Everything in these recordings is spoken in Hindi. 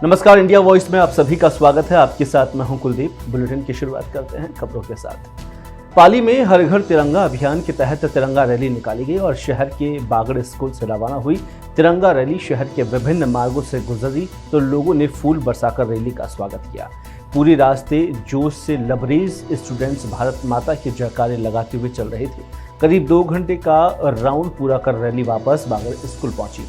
नमस्कार, इंडिया वॉइस में आप सभी का स्वागत है। आपके साथ मैं हूं कुलदीप। बुलेटिन की शुरुआत करते हैं खबरों के साथ। पाली में हर घर तिरंगा अभियान के तहत तिरंगा रैली निकाली गई और शहर के बागड़ स्कूल से रवाना हुई तिरंगा रैली शहर के विभिन्न मार्गों से गुजरी तो लोगों ने फूल बरसाकर रैली का स्वागत किया। पूरी रास्ते जोश से लबरेज स्टूडेंट्स भारत माता के जयकारे लगाते हुए चल रहे थे। करीब 2 घंटे का राउंड पूरा कर रैली वापस बागड़ स्कूल पहुंची।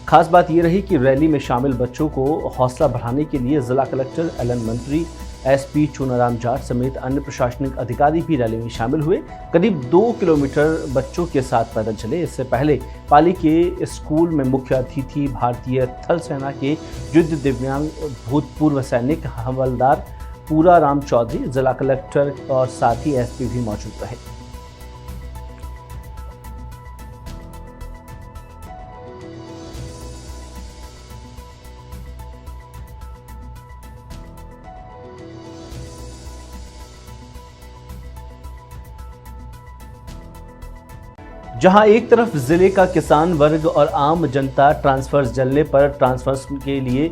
खास बात यह रही कि रैली में शामिल बच्चों को हौसला बढ़ाने के लिए जिला कलेक्टर एलन मंत्री, एसपी चूनाराम जाट समेत अन्य प्रशासनिक अधिकारी भी रैली में शामिल हुए। करीब 2 किलोमीटर बच्चों के साथ पैदल चले। इससे पहले पाली के स्कूल में मुख्य अतिथि भारतीय थल सेना के युद्ध दिव्यांग भूतपूर्व सैनिक हवलदार पूरा राम चौधरी, जिला कलेक्टर और साथ ही एसपी भी मौजूद रहे। जहां एक तरफ जिले का किसान वर्ग और आम जनता ट्रांसफर्स जलने पर ट्रांसफर्स के लिए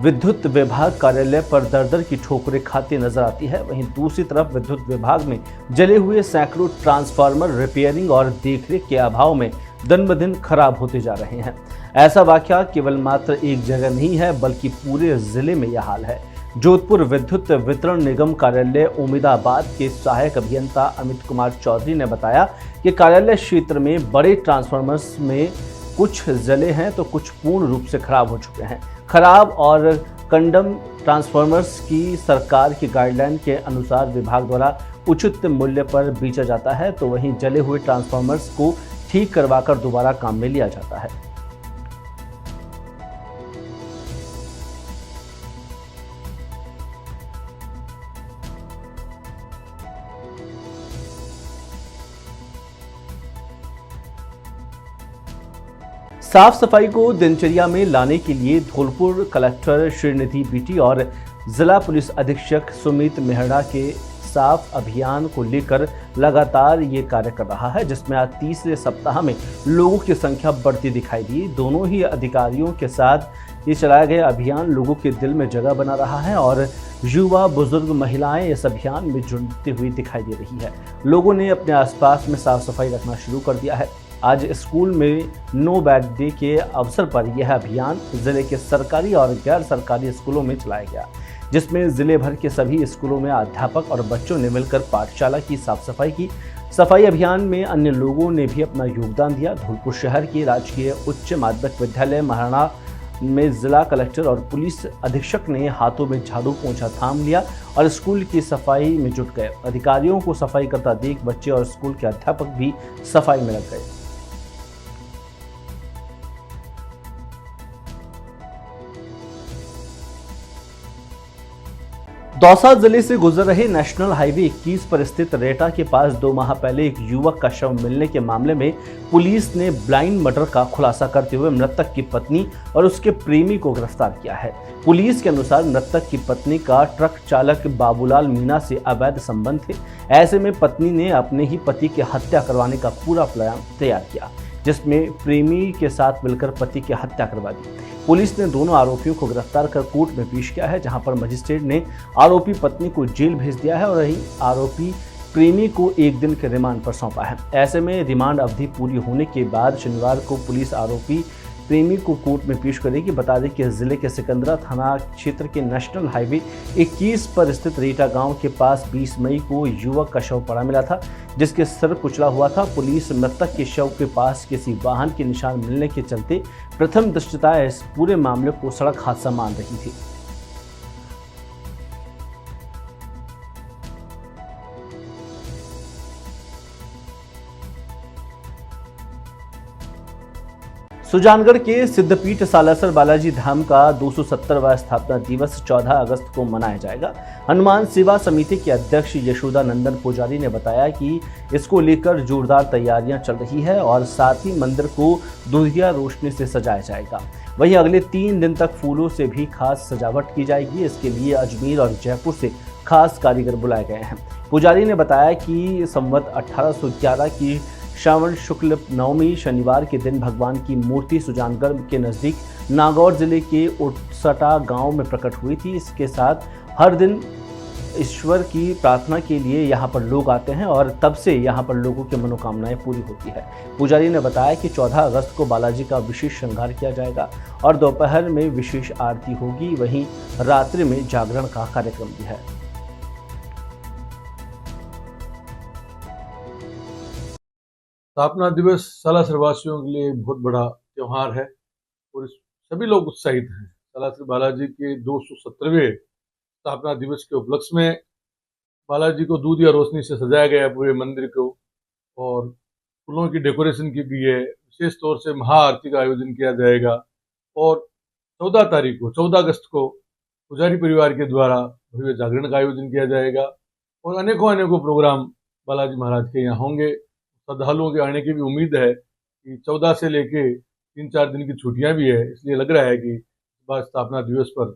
विद्युत विभाग कार्यालय पर दर की ठोकरें खाते नजर आती है, वहीं दूसरी तरफ विद्युत विभाग में जले हुए सैकड़ों ट्रांसफार्मर रिपेयरिंग और देखरेख के अभाव में दिन ब दिन खराब होते जा रहे हैं। ऐसा वाकया केवल मात्र एक जगह नहीं है बल्कि पूरे जिले में यह हाल है। जोधपुर विद्युत वितरण निगम कार्यालय उम्मीदाबाद के सहायक अभियंता अमित कुमार चौधरी ने बताया कि कार्यालय क्षेत्र में बड़े ट्रांसफार्मर्स में कुछ जले हैं तो कुछ पूर्ण रूप से खराब हो चुके हैं। खराब और कंडम ट्रांसफार्मर्स की सरकार की गाइडलाइन के अनुसार विभाग द्वारा उचित मूल्य पर बेचा जाता है, तो वहीं जले हुए ट्रांसफार्मर्स को ठीक करवाकर दोबारा काम में लिया जाता है। साफ सफाई को दिनचर्या में लाने के लिए धौलपुर कलेक्टर श्रीनिधि बीटी और जिला पुलिस अधीक्षक सुमित मेहरा के साफ अभियान को लेकर लगातार ये कार्य कर रहा है, जिसमें आज तीसरे सप्ताह में लोगों की संख्या बढ़ती दिखाई दी। दोनों ही अधिकारियों के साथ ये चलाया गया अभियान लोगों के दिल में जगह बना रहा है और युवा, बुजुर्ग, महिलाएं इस अभियान में जुड़ती हुई दिखाई दे रही है। लोगों ने अपने आसपास में साफ सफाई रखना शुरू कर दिया है। आज स्कूल में नो बैग डे के अवसर पर यह अभियान जिले के सरकारी और गैर सरकारी स्कूलों में चलाया गया, जिसमें जिले भर के सभी स्कूलों में अध्यापक और बच्चों ने मिलकर पाठशाला की साफ सफाई की। सफाई अभियान में अन्य लोगों ने भी अपना योगदान दिया। धौलपुर शहर के राजकीय उच्च माध्यमिक विद्यालय महाराणा में जिला कलेक्टर और पुलिस अधीक्षक ने हाथों में झाड़ू पोंछा थाम लिया और स्कूल की सफाई में जुट गए। अधिकारियों को सफाई करता देख बच्चे और स्कूल के अध्यापक भी सफाई में लग गए। दौसा जिले से गुजर रहे नेशनल हाईवे 21 पर स्थित रेटा के पास 2 माह पहले एक युवक का शव मिलने के मामले में पुलिस ने ब्लाइंड मर्डर का खुलासा करते हुए मृतक की पत्नी और उसके प्रेमी को गिरफ्तार किया है। पुलिस के अनुसार मृतक की पत्नी का ट्रक चालक बाबूलाल मीणा से अवैध संबंध थे। ऐसे में पत्नी ने अपने ही पति की हत्या करवाने का पूरा प्लान तैयार किया, जिसमें प्रेमी के साथ मिलकर पति की हत्या करवा दी। पुलिस ने दोनों आरोपियों को गिरफ्तार कर कोर्ट में पेश किया है, जहां पर मजिस्ट्रेट ने आरोपी पत्नी को जेल भेज दिया है और वहीं आरोपी प्रेमी को 1 दिन के रिमांड पर सौंपा है। ऐसे में रिमांड अवधि पूरी होने के बाद शनिवार को पुलिस आरोपी प्रेमी को कोर्ट में पेश करेगी। बता दें कि जिले के सिकंदरा थाना क्षेत्र के नेशनल हाईवे 21 पर स्थित रेटा गांव के पास 20 मई को युवक का शव पड़ा मिला था, जिसके सर कुचला हुआ था। पुलिस मृतक के शव के पास किसी वाहन के निशान मिलने के चलते प्रथम दृष्टया इस पूरे मामले को सड़क हादसा मान रही थी। सुजानगढ़ के सिद्धपीठ सालासर बालाजी धाम का 270वां स्थापना दिवस 14 अगस्त को मनाया जाएगा। हनुमान सेवा समिति के अध्यक्ष यशोदा नंदन पुजारी ने बताया कि इसको लेकर जोरदार तैयारियां चल रही है और साथ ही मंदिर को दुधिया रोशनी से सजाया जाएगा। वहीं अगले 3 दिन तक फूलों से भी खास सजावट की जाएगी। इसके लिए अजमेर और जयपुर से खास कारीगर बुलाए गए हैं। पुजारी ने बताया कि संवत 1811 की श्रावण शुक्ल नवमी शनिवार के दिन भगवान की मूर्ति सुजानगढ़ के नज़दीक नागौर जिले के उटसटा गांव में प्रकट हुई थी। इसके साथ हर दिन ईश्वर की प्रार्थना के लिए यहाँ पर लोग आते हैं और तब से यहाँ पर लोगों की मनोकामनाएं पूरी होती है। पुजारी ने बताया कि 14 अगस्त को बालाजी का विशेष श्रृंगार किया जाएगा और दोपहर में विशेष आरती होगी, वहीं रात्रि में जागरण का कार्यक्रम भी है। स्थापना दिवस सालासर वासियों के लिए बहुत बड़ा त्यौहार है और सभी लोग उत्साहित हैं। सालासर बालाजी के 217वें स्थापना दिवस के उपलक्ष्य में बालाजी को दूध या रोशनी से सजाया गया पूरे मंदिर को और फूलों की डेकोरेशन की गई है। विशेष तौर से महाआरती का आयोजन किया जाएगा और 14 अगस्त को पुजारी परिवार के द्वारा भव्य जागरण का आयोजन किया जाएगा और अनेकों प्रोग्राम बालाजी महाराज के यहाँ होंगे। श्रद्धालुओं के आने की भी उम्मीद है कि 14 से लेके 3-4 दिन की छुट्टियां भी है, इसलिए लग रहा है कि इस बार स्थापना दिवस पर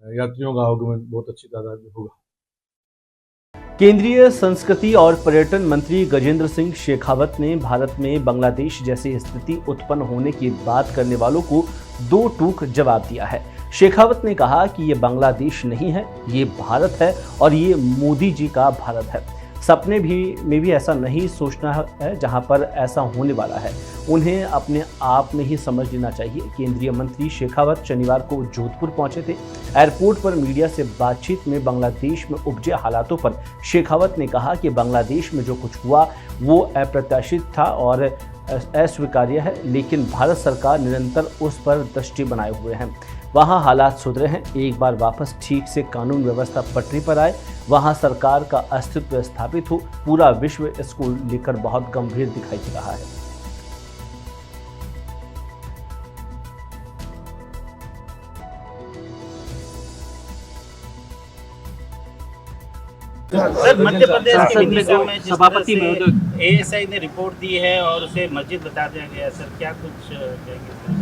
यात्रियों का आगमन बहुत अच्छी तादाद में होगा। केंद्रीय संस्कृति और पर्यटन मंत्री गजेंद्र सिंह शेखावत ने भारत में बांग्लादेश जैसी स्थिति उत्पन्न होने की बात करने वालों को दो टूक जवाब दिया है। शेखावत ने कहा कि ये बांग्लादेश नहीं है, ये भारत है और ये मोदी जी का भारत है। सपने में भी ऐसा नहीं सोचना है जहां पर ऐसा होने वाला है, उन्हें अपने आप में ही समझ लेना चाहिए। केंद्रीय मंत्री शेखावत शनिवार को जोधपुर पहुंचे थे। एयरपोर्ट पर मीडिया से बातचीत में बांग्लादेश में उपजे हालातों पर शेखावत ने कहा कि बांग्लादेश में जो कुछ हुआ वो अप्रत्याशित था और अस्वीकार्य है, लेकिन भारत सरकार निरंतर उस पर दृष्टि बनाए हुए हैं। वहाँ हालात सुधरे हैं, एक बार वापस ठीक से कानून व्यवस्था पटरी पर आए, वहाँ सरकार का अस्तित्व स्थापित हो, पूरा विश्व इसको लेकर बहुत गंभीर दिखाई दे रहा है। सर, मध्य प्रदेश के विदिशा में सभापति महोदय एएसआई ने रिपोर्ट दी है और उसे मस्जिद बता दिया गया। सर, क्या कुछ कहेंगे?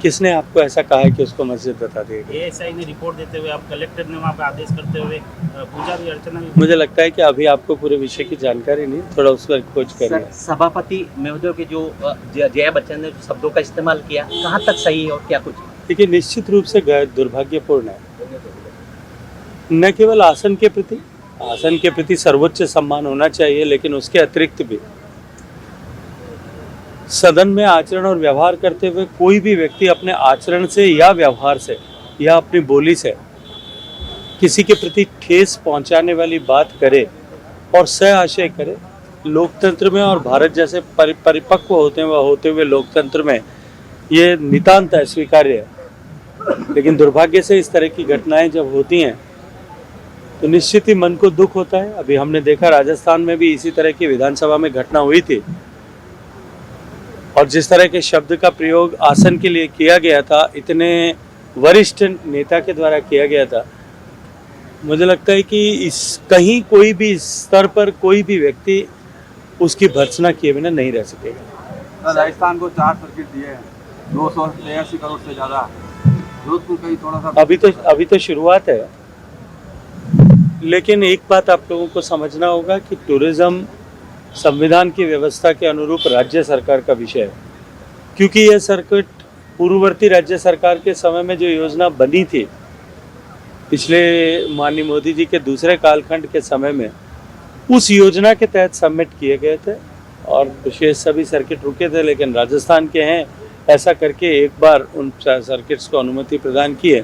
किसने आपको ऐसा कहा है कि उसको मस्जिद बता देगी? एएसआई ने रिपोर्ट देते हुए, आप कलेक्टर ने वहाँ पर आदेश करते हुए, पूजा भी अर्चना भी। मुझे लगता है कि अभी आपको पूरे विषय की जानकारी नहीं, थोड़ा उस पर खोज करिए। सभापति महोदय के जो जया बच्चन ने शब्दों का इस्तेमाल किया, कहाँ तक सही है और क्या कुछ? देखिए, निश्चित रूप से दुर्भाग्यपूर्ण है। न केवल आसन के प्रति सर्वोच्च सम्मान होना चाहिए, लेकिन उसके अतिरिक्त भी सदन में आचरण और व्यवहार करते हुए कोई भी व्यक्ति अपने आचरण से या व्यवहार से या अपनी बोली से किसी के प्रति ठेस पहुंचाने वाली बात करे और सहआशय करे, लोकतंत्र में और भारत जैसे परिपक्व होते हुए लोकतंत्र में ये नितांत अस्वीकार्य है। लेकिन दुर्भाग्य से इस तरह की घटनाएं जब होती हैं तो निश्चित ही मन को दुख होता है। अभी हमने देखा राजस्थान में भी इसी तरह की विधानसभा में घटना हुई थी और जिस तरह के शब्द का प्रयोग आसन के लिए किया गया था, इतने वरिष्ठ नेता के द्वारा किया गया था, मुझे लगता है कि इस कहीं कोई भी स्तर पर कोई भी व्यक्ति उसकी भर्त्सना किए बिना नहीं रह सकेगा। राजस्थान को 4 सर्किट दिए हैं, 283 करोड़ से ज़्यादा। जोधपुर का ही थोड़ा सा अभी तो शुरुआत है, लेकिन एक बात आप लोगों को समझना होगा कि टूरिज्म संविधान की व्यवस्था के अनुरूप राज्य सरकार का विषय है, क्योंकि यह सर्किट पूर्ववर्ती राज्य सरकार के समय में जो योजना बनी थी पिछले माननीय मोदी जी के दूसरे कालखंड के समय में, उस योजना के तहत सबमिट किए गए थे और विशेष सभी सर्किट रुके थे, लेकिन राजस्थान के हैं ऐसा करके एक बार उन सर्किट्स को अनुमति प्रदान की है।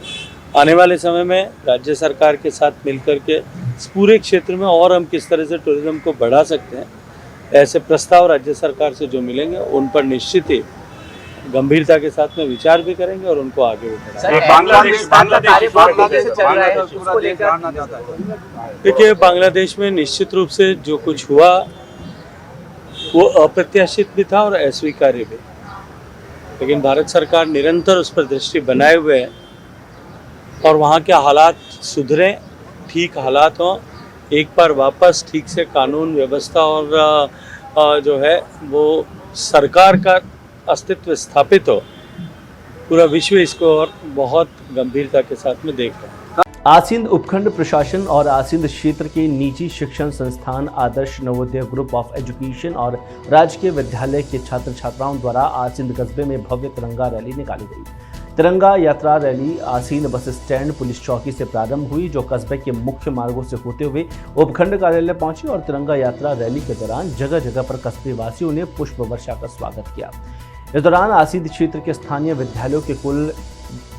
आने वाले समय में राज्य सरकार के साथ मिलकर के इस पूरे क्षेत्र में और हम किस तरह से टूरिज्म को बढ़ा सकते हैं, ऐसे प्रस्ताव राज्य सरकार से जो मिलेंगे उन पर निश्चित ही गंभीरता के साथ में विचार भी करेंगे और उनको आगे बढ़ाएंगे। देखिए, बांग्लादेश में निश्चित रूप से जो कुछ हुआ वो अप्रत्याशित भी था और अस्वीकार्य भी, लेकिन भारत सरकार निरंतर उस पर दृष्टि बनाए हुए है और वहाँ के हालात सुधरे, ठीक हालात हों, एक बार वापस ठीक से कानून व्यवस्था और जो है वो सरकार का अस्तित्व स्थापित हो, पूरा विश्व इसको और बहुत गंभीरता के साथ में देख रहा है। आसिंद उपखंड प्रशासन और आसिंद क्षेत्र के निजी शिक्षण संस्थान आदर्श नवोदय ग्रुप ऑफ एजुकेशन और राजकीय विद्यालय के छात्र छात्राओं द्वारा आसिंद कस्बे में भव्य तिरंगा रैली निकाली गई। तिरंगा यात्रा रैली आसीन बस स्टैंड पुलिस चौकी से प्रारंभ हुई, जो कस्बे के मुख्य मार्गों से होते हुए उपखंड कार्यालय पहुंची और तिरंगा यात्रा रैली के दौरान जगह जगह पर कस्बे वासियों ने पुष्प वर्षा का स्वागत किया। इस दौरान आसीन क्षेत्र के स्थानीय विद्यालयों के कुल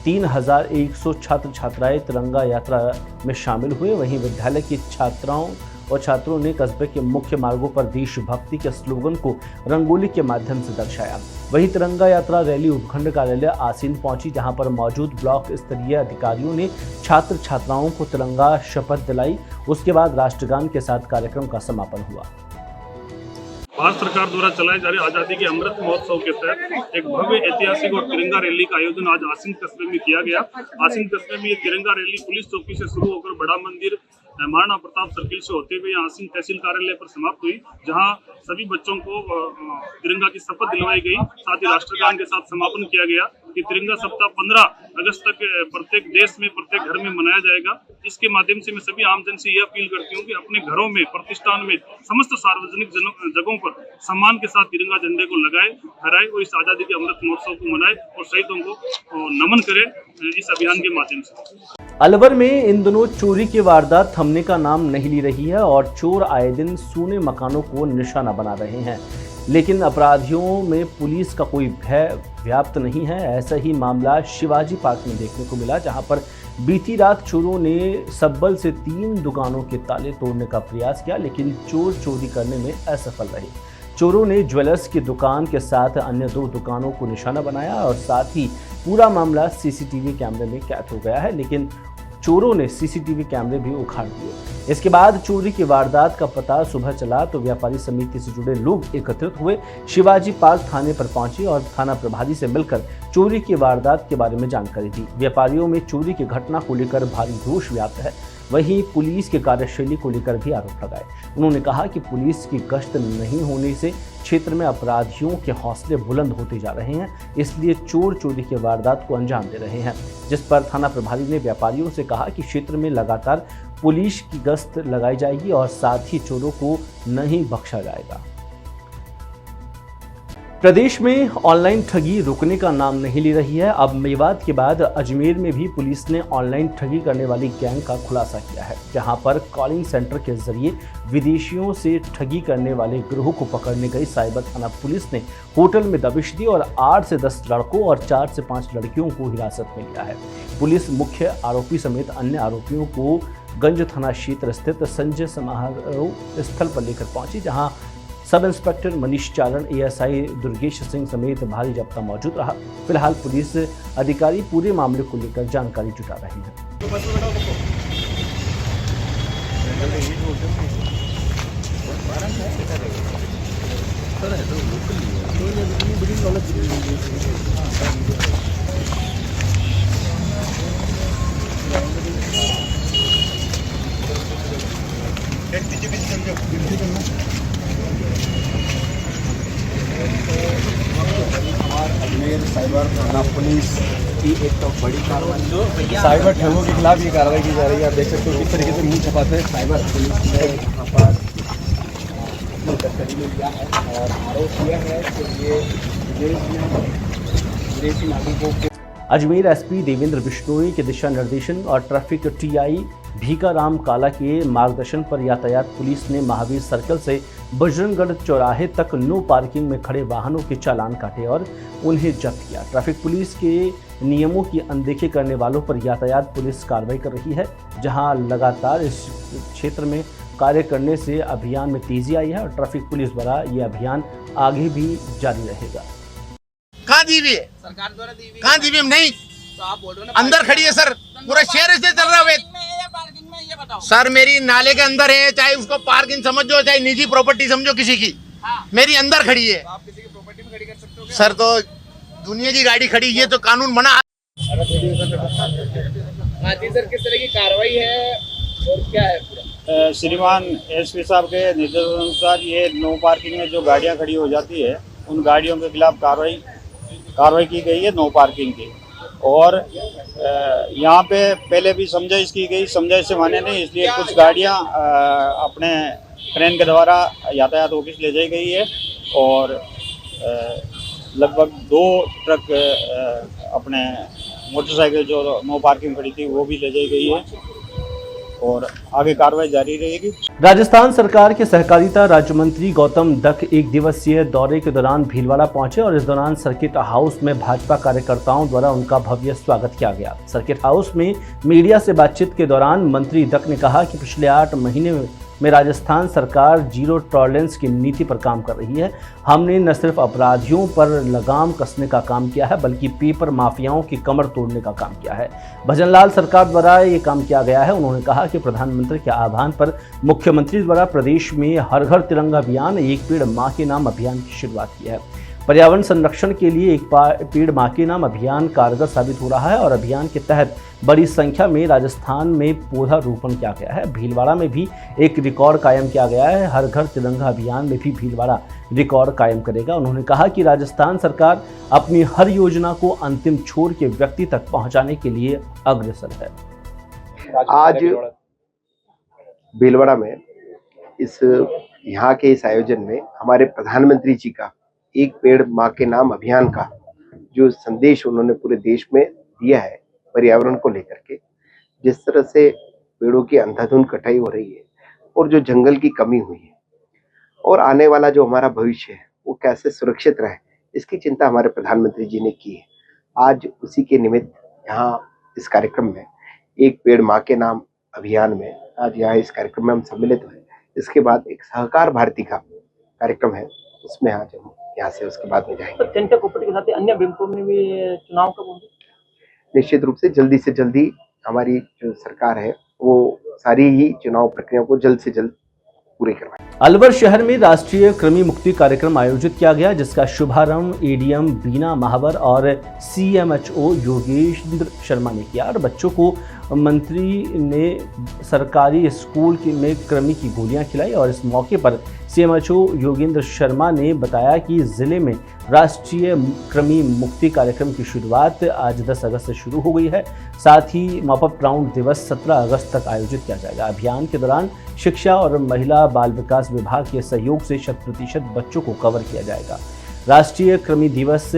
3100 छात्र छात्राएं तिरंगा यात्रा में शामिल हुए। वहीं विद्यालय की छात्राओं और छात्रों ने कस्बे के मुख्य मार्गों पर देशभक्ति के स्लोगन को रंगोली के माध्यम से दर्शाया। वहीं तिरंगा यात्रा रैली उपखंड कार्यालय आसीन पहुंची, जहां पर मौजूद ब्लॉक स्तरीय अधिकारियों ने छात्र छात्राओं को तिरंगा शपथ दिलाई। उसके बाद राष्ट्रगान के साथ कार्यक्रम का समापन हुआ। भारत सरकार द्वारा चलाए जा रहे आज़ादी के अमृत महोत्सव के तहत एक भव्य ऐतिहासिक और तिरंगा रैली का आयोजन आज आसीन कस्बे में किया गया। आसीन कस्बे में ये तिरंगा रैली पुलिस चौकी से शुरू होकर बड़ा मंदिर महाराणा प्रताप सर्किल से होते हुए आसीन तहसील कार्यालय पर समाप्त हुई, जहां सभी बच्चों को तिरंगा की शपथ दिलवाई गई। साथ ही राष्ट्रगान के साथ समापन किया गया कि तिरंगा सप्ताह 15 अगस्त तक प्रत्येक देश में प्रत्येक घर में मनाया जाएगा। इसके माध्यम से मैं सभी आमजन से यह अपील करती हूँ कि अपने घरों में, प्रतिष्ठान में, समस्त सार्वजनिक जगहों पर सम्मान के साथ तिरंगा झंडे को लगाए, फहराए और इस आज़ादी के अमृत महोत्सव को मनाए और शहीदों को नमन करे इस अभियान के माध्यम से। अलवर में इन दिनों चोरी की वारदात थमने का नाम नहीं ली रही है और चोर आए दिन सूने मकानों को निशाना बना रहे हैं, लेकिन अपराधियों में पुलिस का कोई भय व्याप्त नहीं है। ऐसा ही मामला शिवाजी पार्क में देखने को मिला, जहां पर बीती रात चोरों ने सब्बल से 3 दुकानों के ताले तोड़ने का प्रयास किया, लेकिन चोर चोरी करने में असफल रहे। चोरों ने ज्वेलर्स की दुकान के साथ अन्य 2 दुकानों को निशाना बनाया और साथ ही पूरा मामला सीसीटीवी कैमरे में कैद हो गया है, लेकिन चोरों ने सीसीटीवी कैमरे भी उखाड़ दिए। इसके बाद चोरी की वारदात का पता सुबह चला तो व्यापारी समिति से जुड़े लोग एकत्रित हुए, शिवाजी पार्क थाने पर पहुंचे और थाना प्रभारी से मिलकर चोरी की वारदात के बारे में जानकारी दी। व्यापारियों में चोरी की घटना को लेकर भारी रोष व्याप्त है। वहीं पुलिस की कार्यशैली को लेकर भी आरोप लगाए। उन्होंने कहा कि पुलिस की गश्त नहीं होने से क्षेत्र में अपराधियों के हौसले बुलंद होते जा रहे हैं, इसलिए चोर चोरी की वारदात को अंजाम दे रहे हैं। जिस पर थाना प्रभारी ने व्यापारियों से कहा कि क्षेत्र में लगातार पुलिस की गश्त लगाई जाएगी और साथ ही चोरों को नहीं बख्शा जाएगा। प्रदेश में ऑनलाइन ठगी रुकने का नाम नहीं ले रही है। अब मेवात के बाद अजमेर में भी पुलिस ने ऑनलाइन ठगी करने वाली गैंग का खुलासा किया है, जहां पर कॉलिंग सेंटर के जरिए विदेशियों से ठगी करने वाले गिरोह को पकड़ने गई साइबर थाना पुलिस ने होटल में दबिश दी और 8 से 10 लड़कों और 4 से 5 लड़कियों को हिरासत में लिया है। पुलिस मुख्य आरोपी समेत अन्य आरोपियों को गंज थाना क्षेत्र स्थित संजय समारोह स्थल पर लेकर पहुंची, जहां सब इंस्पेक्टर मनीष चारण, एएसआई दुर्गेश सिंह समेत भारी जब्ता मौजूद रहा। फिलहाल पुलिस अधिकारी पूरे मामले को लेकर जानकारी जुटा रहे हैं। अजमेर साइबर थाना पुलिस की एक तो बड़ी कार्रवाई साइबर ठगों के खिलाफ ये कार्रवाई की जा रही है। आप देख सकते हो किस तरीके से मुंह छपाते हैं। साइबर पुलिस ने यहाँ पर तस्करी में लिया है और आरोप किया है कि ये विदेशी नागरिकों के अजमेर एसपी देवेंद्र बिश्नोई के दिशा निर्देशन और ट्रैफिक टीआई भीकाराम काला के मार्गदर्शन पर यातायात पुलिस ने महावीर सर्कल से बजरंगगढ़ चौराहे तक नो पार्किंग में खड़े वाहनों के चालान काटे और उन्हें जब्त किया। ट्रैफिक पुलिस के नियमों की अनदेखी करने वालों पर यातायात पुलिस कार्रवाई कर रही है, जहां लगातार इस क्षेत्र में कार्य करने से अभियान में तेजी आई है और ट्रैफिक पुलिस द्वारा ये अभियान आगे भी जारी रहेगा। कहाँ दी हुई है? सरकार द्वारा दी हुई। कहाँ दी हुई? नहीं तो आप बोल रहे हो ना अंदर खड़ी है सर, पूरा शहर इससे चल रहा है। पार्किंग में ये बताओ सर, मेरी नाले के अंदर है, चाहे उसको पार्किंग समझो चाहे निजी प्रॉपर्टी समझो किसी की, मेरी अंदर खड़ी है। तो आप किसी की प्रॉपर्टी में खड़ी कर सकते हो क्या? सर तो दुनिया की गाड़ी खड़ी है तो कानून मना। हाँ जी सर, किस तरह की कार्रवाई है और क्या है? श्रीमान एसपी साहब के निर्देशानुसार ये नो पार्किंग में जो गाड़ियाँ खड़ी हो जाती है उन गाड़ियों के खिलाफ कार्रवाई की गई है नो पार्किंग की। और यहाँ पे पहले भी समझाइश की गई, समझाइश से माने नहीं, इसलिए कुछ गाड़ियाँ अपने ट्रेन के द्वारा यातायात ऑफिस ले जाई गई है और लगभग 2 ट्रक अपने मोटरसाइकिल जो नो पार्किंग खड़ी थी वो भी ले जाई गई है और आगे कार्रवाई जारी रहेगी। राजस्थान सरकार के सहकारिता राज्य मंत्री गौतम दत्त एक दिवसीय दौरे के दौरान भीलवाड़ा पहुंचे और इस दौरान सर्किट हाउस में भाजपा कार्यकर्ताओं द्वारा उनका भव्य स्वागत किया गया। सर्किट हाउस में मीडिया से बातचीत के दौरान मंत्री दत्त ने कहा कि पिछले 8 महीने में राजस्थान सरकार जीरो टॉलरेंस की नीति पर काम कर रही है। हमने न सिर्फ अपराधियों पर लगाम कसने का काम किया है बल्कि पेपर माफियाओं की कमर तोड़ने का काम किया है। भजनलाल सरकार द्वारा ये काम किया गया है। उन्होंने कहा कि प्रधानमंत्री के आह्वान पर मुख्यमंत्री द्वारा प्रदेश में हर घर तिरंगा अभियान, एक पेड़ मां के नाम अभियान की शुरुआत की है। पर्यावरण संरक्षण के लिए एक पेड़ मां के नाम अभियान कारगर साबित हो रहा है और अभियान के तहत बड़ी संख्या में राजस्थान में पौधा रोपण किया गया है। भीलवाड़ा में भी एक रिकॉर्ड कायम किया गया है। हर घर तिरंगा अभियान में भी भीलवाड़ा रिकॉर्ड कायम करेगा। उन्होंने कहा कि राजस्थान सरकार अपनी हर योजना को अंतिम छोर के व्यक्ति तक पहुंचाने के लिए अग्रसर है। आज भीलवाड़ा में यहाँ के इस आयोजन में हमारे प्रधानमंत्री जी का एक पेड़ मां के नाम अभियान का जो संदेश उन्होंने पूरे देश में दिया है पर्यावरण को लेकर के, जिस तरह से पेड़ों की अंधाधुंध कटाई हो रही है और जो जंगल की कमी हुई है और आने वाला जो हमारा भविष्य है वो कैसे सुरक्षित रहे, इसकी चिंता हमारे प्रधानमंत्री जी ने की है। आज उसी के निमित्त यहाँ इस कार्यक्रम में एक पेड़ मां के नाम अभियान में आज यहाँ इस कार्यक्रम में हम सम्मिलित हुए। इसके बाद एक सहकार भारती का कार्यक्रम है, उसमें आज हम यहाँ से उसके बाद में जाएंगे। जनता कोऑपरेटिव के साथ अन्य बैंकों में भी चुनाव कब होंगे? निश्चित रूप से जल्दी हमारी जो सरकार है वो सारी ही चुनाव प्रक्रिया को जल्द से जल्द पूरी करवाए। अलवर शहर में राष्ट्रीय कृमि मुक्ति कार्यक्रम आयोजित किया गया, जिसका शुभारंभ एडीएम बीना महावर और सीएमएचओ योगेंद्र शर्मा ने किया और बच्चों को मंत्री ने सरकारी स्कूल में कृमि की गोलियां खिलाई। और इस मौके पर सीएमएचओ योगेंद्र शर्मा ने बताया कि जिले में राष्ट्रीय कृमि मुक्ति कार्यक्रम की शुरुआत आज 10 अगस्त से शुरू हो गई है। साथ ही मॉपअप ग्राउंड दिवस 17 अगस्त तक आयोजित किया जाएगा। अभियान के दौरान शिक्षा और महिला बाल विकास विभाग के सहयोग से 100% बच्चों को कवर किया जाएगा। राष्ट्रीय कृमि दिवस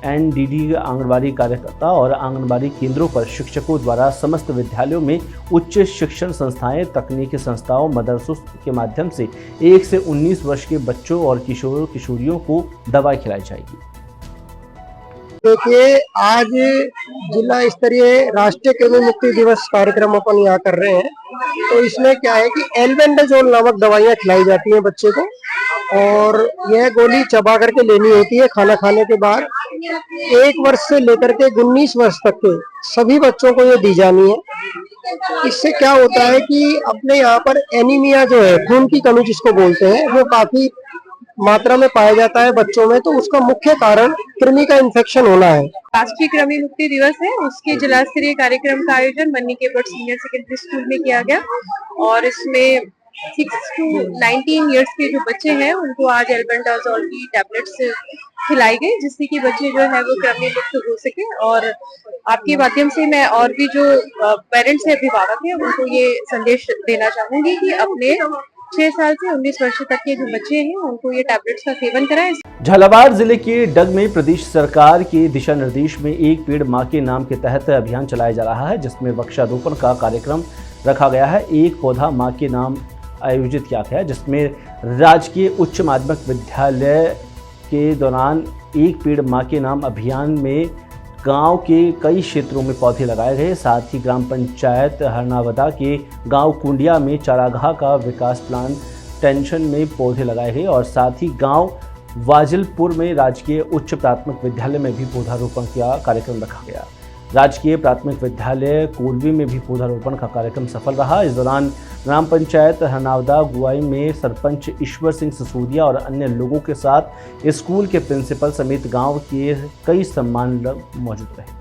एनडीडी आंगनबाड़ी कार्यकर्ता और आंगनबाड़ी केंद्रों पर शिक्षकों द्वारा समस्त विद्यालयों में उच्च शिक्षण संस्थाएं, तकनीकी संस्थाओं, मदरसों के माध्यम से 1 से 19 वर्ष के बच्चों और किशोर किशोरियों को दवाई खिलाई जाएगी। देखिए, आज जिला स्तरीय राष्ट्रीय कृमि मुक्ति दिवस कार्यक्रम अपन यहाँ कर रहे हैं। तो इसमें क्या है कि एल्बेंडाजोल नामक दवाइयाँ खिलाई जाती हैं बच्चे को और यह गोली चबा करके लेनी होती है खाना खाने के बाद। 1 वर्ष से लेकर के 19 वर्ष तक के सभी बच्चों को ये दी जानी है। इससे क्या होता है कि अपने यहाँ पर एनीमिया जो है, खून की कमी जिसको बोलते हैं, वो काफी मात्रा में पाया जाता है बच्चों में। तो उसका मुख्य कारण कृमि का इन्फेक्शन होना है। राष्ट्रीय कृमि मुक्ति दिवस है, उसके जिला स्तरीय कार्यक्रम का आयोजन मन्नी केपट सीनियर सेकेंडरी स्कूल में किया गया और इसमें 6 to 19 इयर्स के जो बच्चे हैं उनको आज एल्बेंडाजोल की टैबलेट्स खिलाई गई, जिससे कि बच्चे जो है वो कृमि मुक्त हो सके। और आपके माध्यम से मैं और भी जो पेरेंट्स है, अभिभावक है, उनको ये संदेश देना चाहूंगी कि अपने 6 साल से 19 वर्ष तक के जो बच्चे हैं उनको ये टैबलेट्स का सेवन कराएं। झालावाड़ जिले के डग में प्रदेश सरकार के दिशा निर्देश में एक पेड़ मां के नाम के तहत अभियान चलाया जा रहा है, जिसमें वृक्षारोपण का कार्यक्रम रखा गया है। एक पौधा मां के नाम आयोजित किया गया, जिसमें राजकीय उच्च माध्यमिक विद्यालय के दौरान एक पेड़ मां के नाम अभियान में गांव के कई क्षेत्रों में पौधे लगाए गए। साथ ही ग्राम पंचायत हरनावदा के गांव कुंडिया में चारागाह का विकास प्लान टेंशन में पौधे लगाए गए और साथ ही गांव वाजिलपुर में राजकीय उच्च प्राथमिक विद्यालय में भी पौधारोपण का कार्यक्रम रखा गया। राजकीय प्राथमिक विद्यालय कोलवी में भी पौधारोपण का कार्यक्रम सफल रहा। इस दौरान ग्राम पंचायत हरनावदा गुआई में सरपंच ईश्वर सिंह सिसोदिया और अन्य लोगों के साथ स्कूल के प्रिंसिपल समेत गांव के कई सम्मान लोग मौजूद रहे।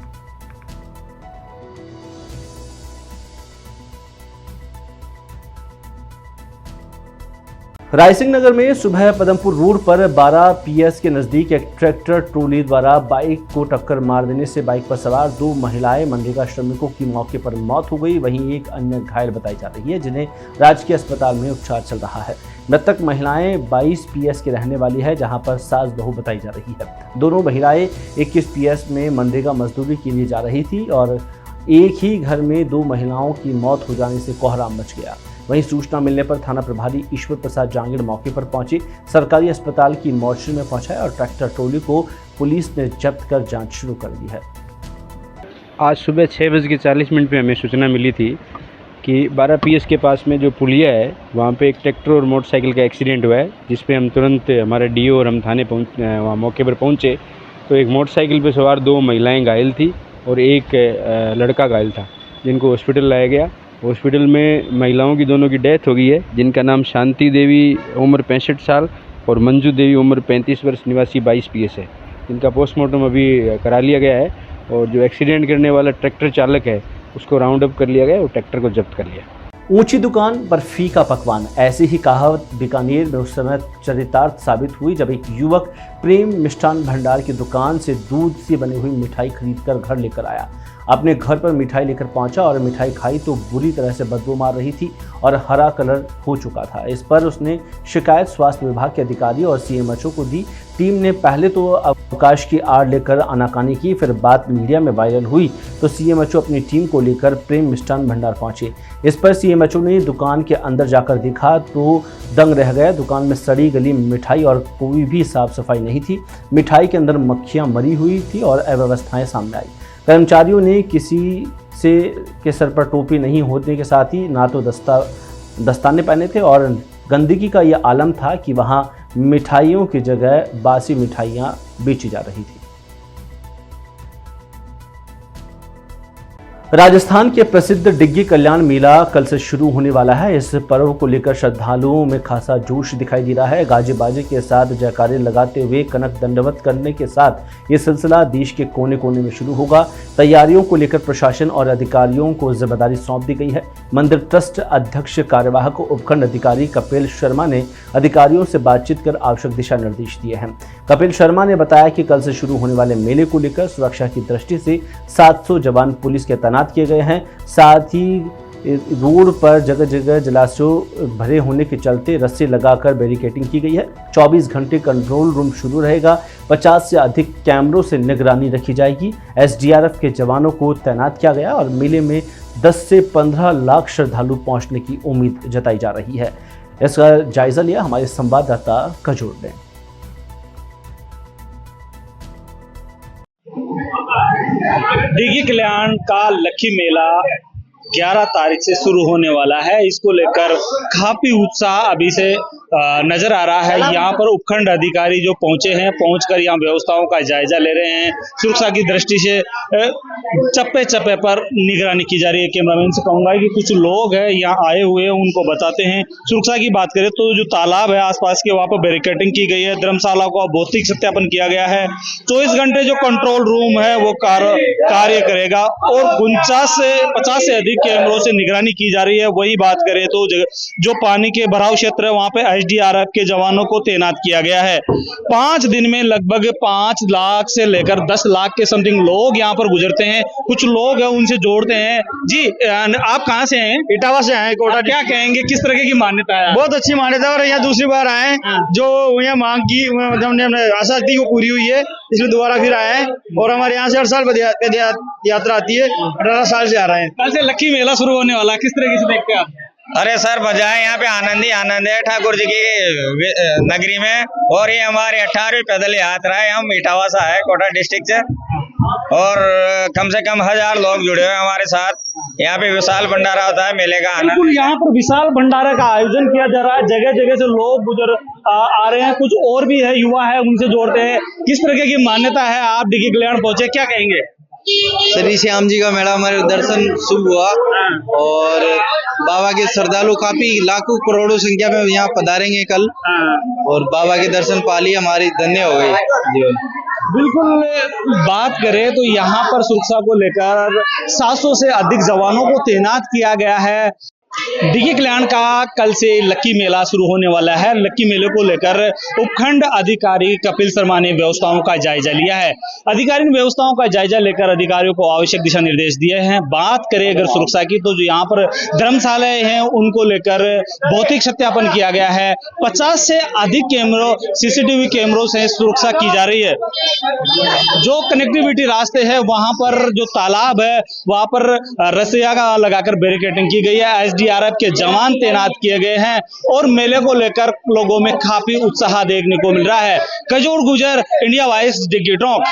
रायसिंह नगर में सुबह पदमपुर रोड पर 12 PS के नजदीक एक ट्रैक्टर ट्रोली द्वारा बाइक को टक्कर मार देने से बाइक पर सवार 2 महिलाएं मनरेगा श्रमिकों की मौके पर मौत हो गई। वहीं एक अन्य घायल बताई जा रही है, जिन्हें राजकीय अस्पताल में उपचार चल रहा है। मृतक महिलाएं 22 PS के रहने वाली है, जहां पर सास बहू बताई जा रही है। दोनों महिलाएं 21 PS में मनरेगा मजदूरी के लिए जा रही थी और एक ही घर में 2 महिलाओं की मौत हो जाने से कोहराम मच गया। वहीं सूचना मिलने पर थाना प्रभारी ईश्वर प्रसाद जांगिड़ मौके पर पहुंचे, सरकारी अस्पताल की मोर्चरी में पहुंचाया और ट्रैक्टर ट्रॉली को पुलिस ने जब्त कर जांच शुरू कर दी है। आज सुबह 6:40 पे हमें सूचना मिली थी कि 12 PS के पास में जो पुलिया है वहाँ पे एक ट्रैक्टर और मोटरसाइकिल का एक्सीडेंट हुआ है, जिस पे हम तुरंत हमारे DO और हम थाने वहाँ मौके पर पहुँचे तो एक मोटरसाइकिल पे सवार 2 महिलाएं घायल थी और एक लड़का घायल था, जिनको हॉस्पिटल लाया गया। हॉस्पिटल में महिलाओं की दोनों की डेथ हो गई है, जिनका नाम शांति देवी उम्र 65 साल और मंजू देवी उम्र 35 वर्ष निवासी 22 PS है, जिनका पोस्टमार्टम अभी करा लिया गया है। और जो एक्सीडेंट करने वाला ट्रैक्टर चालक है उसको राउंड अप कर लिया गया और ट्रैक्टर को जब्त कर लिया। ऊंची दुकान पर फीका पकवान, ऐसी ही कहावत बीकानेर में उस समय चरितार्थ साबित हुई जब एक युवक प्रेम मिष्ठान भंडार की दुकान से दूध से बनी हुई मिठाई खरीदकर घर लेकर आया। अपने घर पर मिठाई लेकर पहुंचा और मिठाई खाई तो बुरी तरह से बदबू मार रही थी और हरा कलर हो चुका था। इस पर उसने शिकायत स्वास्थ्य विभाग के अधिकारी और CMHO को दी। टीम ने पहले तो अवकाश की आड़ लेकर आनाकानी की, फिर बात मीडिया में वायरल हुई तो CMHO अपनी टीम को लेकर प्रेम मिष्ठान भंडार पहुंचे। इस पर CMHO ने दुकान के अंदर जाकर देखा तो दंग रह गया। दुकान में सड़ी गली मिठाई और कोई भी साफ सफाई नहीं थी। मिठाई के अंदर मक्खियां मरी हुई थी और अव्यवस्थाएं सामने आई। कर्मचारियों ने किसी से के सर पर टोपी नहीं होने के साथ ही ना तो दस्ताने पहने थे और गंदगी का यह आलम था कि वहां मिठाइयों की जगह बासी मिठाइयां बेची जा रही थी। राजस्थान के प्रसिद्ध डिग्गी कल्याण मेला कल से शुरू होने वाला है। इस पर्व को लेकर श्रद्धालुओं में खासा जोश दिखाई दे रहा है। गाजे बाजे के साथ जयकारे लगाते हुए कनक दंडवत करने के साथ ये सिलसिला देश के कोने कोने में शुरू होगा। तैयारियों को लेकर प्रशासन और अधिकारियों को जिम्मेदारी सौंप दी गई है। मंदिर ट्रस्ट अध्यक्ष कार्यवाहक उपखंड अधिकारी कपिल शर्मा ने अधिकारियों से बातचीत कर आवश्यक दिशा निर्देश दिए हैं। कपिल शर्मा ने बताया कि कल से शुरू होने वाले मेले को लेकर सुरक्षा की दृष्टि से 700 जवान पुलिस के तैनात किए गए हैं। साथ ही रोड पर जगह जगह जलाशयों भरे होने के चलते रस्सी लगाकर बैरिकेडिंग की गई है। 24 घंटे कंट्रोल रूम शुरू रहेगा। 50 से अधिक कैमरों से निगरानी रखी जाएगी। SDRF के जवानों को तैनात किया गया और मेले में 10 से 15 लाख श्रद्धालु पहुंचने की उम्मीद जताई जा रही है। इसका जायजा लिया हमारे संवाददाता कजोर ने। डिग्गी कल्याण का लक्की मेला 11 तारीख से शुरू होने वाला है। इसको लेकर काफी उत्साह अभी से नजर आ रहा है। यहाँ पर उपखंड अधिकारी जो पहुंचे हैं, पहुंचकर यहाँ व्यवस्थाओं का जायजा ले रहे हैं। सुरक्षा की दृष्टि से चप्पे चप्पे पर निगरानी की जा रही है। कैमरामैन से कहूंगा कि कुछ लोग हैं यहाँ आए हुए हैं, उनको बताते हैं। सुरक्षा की बात करें तो जो तालाब है आसपास के, वहाँ पर बैरिकेडिंग की गई है। धर्मशाला को भौतिक सत्यापन किया गया है। 24 घंटे जो कंट्रोल रूम है वो कार्य करेगा और 50 से अधिक कैमरों से निगरानी की जा रही है। वही बात करें तो जो पानी के भराव क्षेत्र है वहाँ पे SDRF के जवानों को तैनात किया गया है। 5 दिन में लगभग 5 लाख से लेकर 10 लाख के समथिंग लोग यहाँ पर गुजरते हैं। कुछ लोग हैं उनसे जोड़ते हैं। जी आप कहाँ से हैं? इटावा से आए कोटा। क्या कहेंगे, किस तरह की मान्यता है? बहुत अच्छी मान्यता और यहाँ दूसरी बार आए। जो यहाँ मांग की आशा थी वो पूरी हुई है, इसलिए दोबारा फिर आए हैं। और हमारे यहाँ से हर साल यात्रा आती है। 18 साल से आ रहे हैं। कल से लक्की मेला शुरू होने वाला है, किस तरीके से देखते हैं आप? अरे सर मजा है, यहाँ पे आनंद ही आनंद है ठाकुर जी की नगरी में। और ये हमारी 18वीं पैदल यात्रा है। हम इटावा से आए, कोटा डिस्ट्रिक्ट से, और कम से कम 1000 लोग जुड़े हुए हमारे साथ। यहाँ पे विशाल भंडारा होता है, मेले का आनंद। बिल्कुल, यहाँ पर विशाल भंडारा का आयोजन किया जा रहा है। जगह जगह से लोग गुजर आ रहे हैं। कुछ और भी है, युवा है, उनसे जोड़ते हैं। किस तरह की मान्यता है? आप डिग्गी कल्याण पहुंचे, क्या कहेंगे? श्री श्याम जी का मेला, हमारे दर्शन शुभ हुआ और बाबा के श्रद्धालु काफी लाखों करोड़ों संख्या में यहाँ पधारेंगे कल, और बाबा के दर्शन पाली हमारी धन्य हो गई। बिल्कुल, बात करें तो यहाँ पर सुरक्षा को लेकर 700 से अधिक जवानों को तैनात किया गया है। डिगी कल्याण का कल से लक्की मेला शुरू होने वाला है। लक्की मेले को लेकर उपखंड अधिकारी कपिल शर्मा ने व्यवस्थाओं का जायजा लिया है। अधिकारी ने व्यवस्थाओं का जायजा लेकर अधिकारियों को आवश्यक दिशा निर्देश दिए हैं। बात करें अगर सुरक्षा की तो जो यहाँ पर धर्मशालाएं हैं उनको लेकर भौतिक सत्यापन किया गया है। 50 से अधिक कैमरों CCTV कैमरों से सुरक्षा की जा रही है। जो कनेक्टिविटी रास्ते हैं वहां पर जो तालाब है वहां पर रस्सियां लगाकर बैरिकेडिंग की गई है। SDRF के जवान तैनात किए गए हैं और मेले को लेकर लोगों में काफी उत्साह देखने को मिल रहा है। कजोर गुजर, इंडिया वॉइस, डिगी टॉक।